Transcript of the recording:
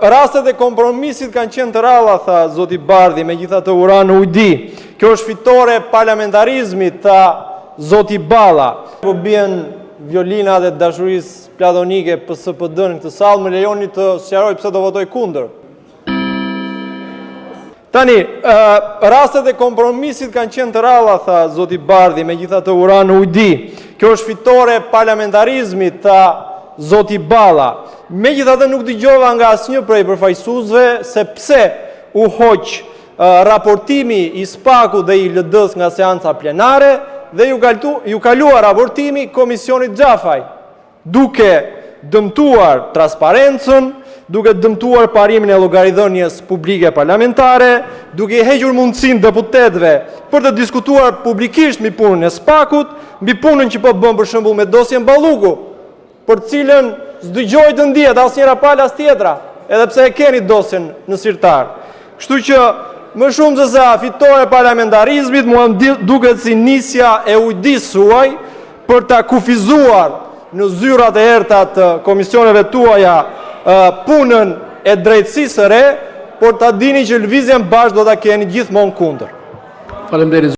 Rastet e kompromisit kanë qenë të ralla, tha zoti Bardhi, megjithatë ura në ujdi. Kjo është fitore parlamentarizmit, tha zoti Balla. Po bien violinat e dashurisë platonike PSD-n në këtë sallë, më lejoni të sqaroj pse do votoj kundër. Tani, rastet e kompromisit kanë qenë të ralla, tha zoti Bardhi, megjithatë ura në ujdi. Kjo është fitore parlamentarizmit, tha zoti Balla. Megjithatë nuk dëgjova nga asnjë prej përfaqësuesve se pse u hoq raportimi i SPAK-ut dhe i LD-s nga seanca plenare dhe ju kalua raportimi Komisionit Xhafaj, duke dëmtuar transparencën, duke dëmtuar parimin e llogaridhënies publike parlamentare, duke hequr mundësinë deputetëve për të diskutuar publikisht mbi punën e SPAK-ut, mbi punën që po bën për shembull me dosjen Balluku, për cilën s'dëgjoj të ndihet asnjëra palë as tjetra, edhe pse e keni dosjen në sirtar. Kështu që më shumë se sa fitore parlamentarizmit, mua duket si nisja e ujdisë suaj për ta kufizuar në zyrat e errta të komisioneve tuaja punën e drejtësisë së re, por ta dini që lëvizjen bashkë do ta keni gjithmonë kundër. Faleminderit.